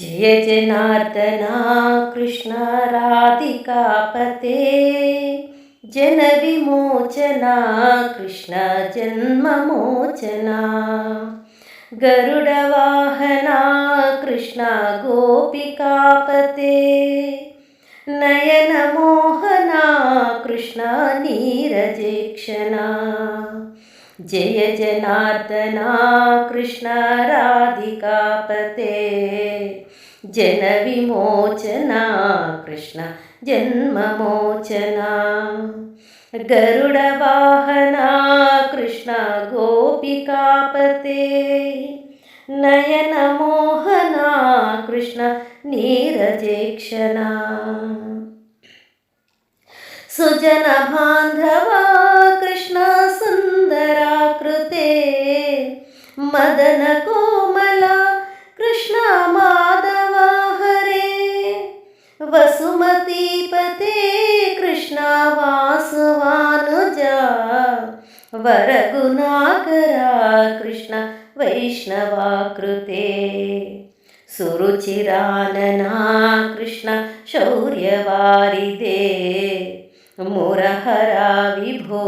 जय जनार्दना कृष्ण राधिकापते जनविमोचना कृष्ण जन्ममोचना गरुडवाहना कृष्ण गोपिकापते नयनमोहना कृष्ण नीरजेक्षणा जय जनार्दना कृष्ण राधिकापते जनविमोचना कृष्ण जन्ममोचना गरुडवाहना कृष्ण गोपिकापते नयनमोहना कृष्ण नीरजेक्षणा सुजन बांधवा कृष्ण सुंदराकृते मदन कोमला कृष्ण माधव हरे वसुमतीपते कृष्ण वासुवानुजा वरगुणाकरा कृष्ण वैष्णवाकृते सुरुचिरानना कृष्ण शौर्यवारिदे मुरहरा विभो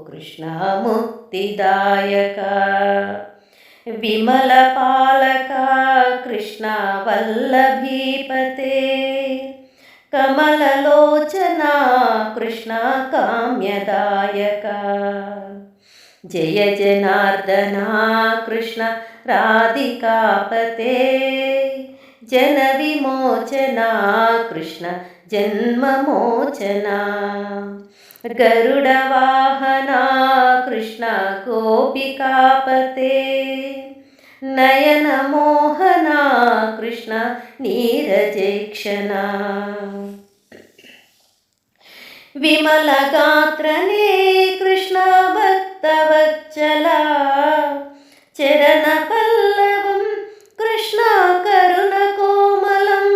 कृष्ण मुक्तिदायका विमलपालका कृष्ण वल्लभीपते कमललोचना कृष्ण काम्यदायका जय जनार्दना कृष्ण राधिकापते जनविमोचना कृष्ण जन्ममोचना गरुडवाहना कृष्ण गोपिकापते नयनमोहना कृष्ण नीरजेक्षणा विमलगात्रने कृष्ण भक्तवत्सला चरणपल्लवं कृष्ण करुणकोमलं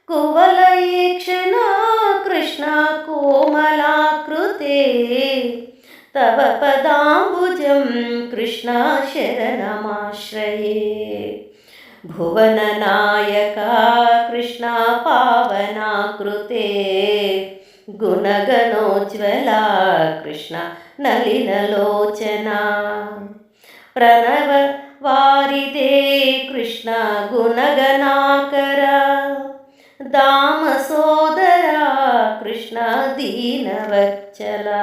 कुवलयेक्षणा कृष्ण कोमलाकृते तव पदाम्बुजं कृष्ण शरणमाश्रये भुवननायका कृष्ण पावनाकृते गुणगणोज्ज्वला कृष्ण नलिनलोचना प्रणववारिदे कृष्ण गुणगणाकरा दामसोदरा कृष्ण दीनवत्सला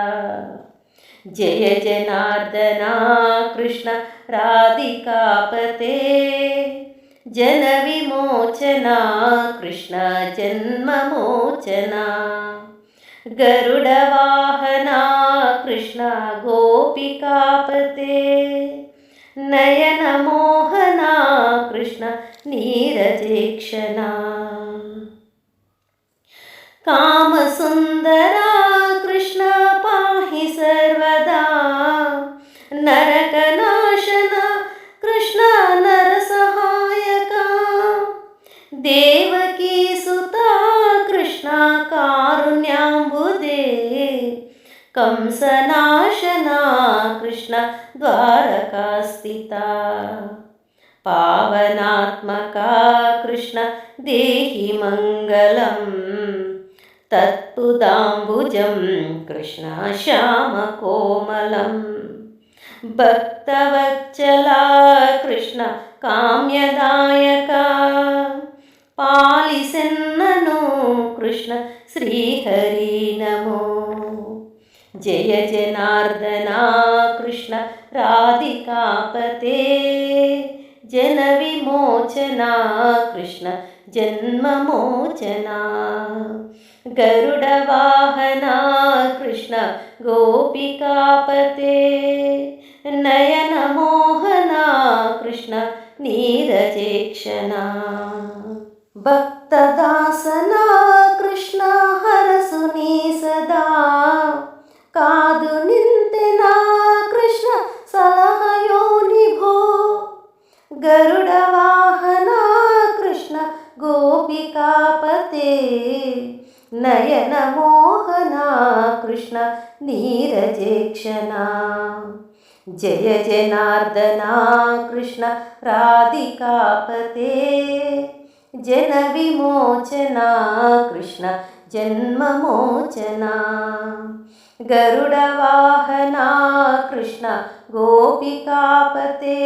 जय जनार्दना कृष्ण राधिकापते जनविमोचना कृष्ण जन्ममोचना गरुडवाहना कृष्ण गोपिकापते नयनमोहना कृष्ण नीरजेक्षणा कामसुन्दरा कृष्ण पाहि सर्वदा नरकनाशना कृष्ण नरसहायका देवकी सुता कृष्ण कारुण्याम्बुदे कंसनाशना कृष्ण द्वारकास्थिता पावनात्मका कृष्ण देहि मङ्गलम् तत्पुदाम्बुजं कृष्ण श्यामकोमलं भक्तवत्सला कृष्ण काम्यदायका पालिसेन्ननु कृष्ण श्रीहरि नमो जय जनार्दना कृष्ण राधिकापते जनविमोचना कृष्ण जन्ममोचना गरुडवाहना कृष्ण गोपिकापते नयनमोहना कृष्ण नीरजेक्षणा भक्तदासना कृष्ण हरसुनी सदा कादु निंतेना कृष्ण सलहयोनिभो गरुडवाहना कृष्ण गोपिकापते नयनमोहना कृष्ण नीरजेक्षणा जय जनार्दना कृष्ण राधिकापते जनविमोचना कृष्ण जन्ममोचना गरुडवाहना कृष्ण गोपिकापते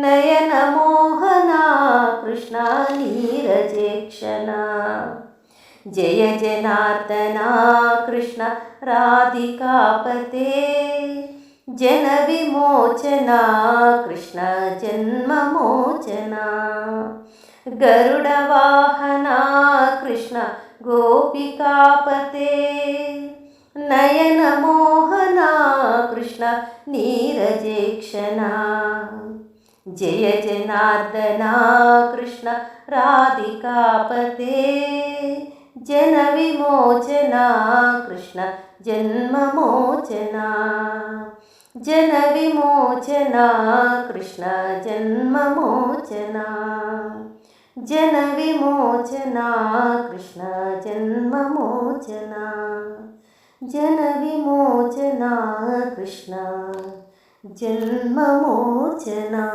नयनमोहना कृष्ण नीरजेक्षणा जय जनार्दना कृष्ण राधिकापते जनविमोचना कृष्ण जन्ममोचना गरुडवाहना कृष्ण गोपिकापते नयनमोहना कृष्ण नीरजेक्षणा जय जनार्दना कृष्ण राधिकापते जनविमोचना कृष्ण जन्ममोचना जनविमोचना कृष्ण जन्ममोचना जनविमोचना कृष्ण जन्ममोचना जनविमोचना कृष्ण जन्ममोचना।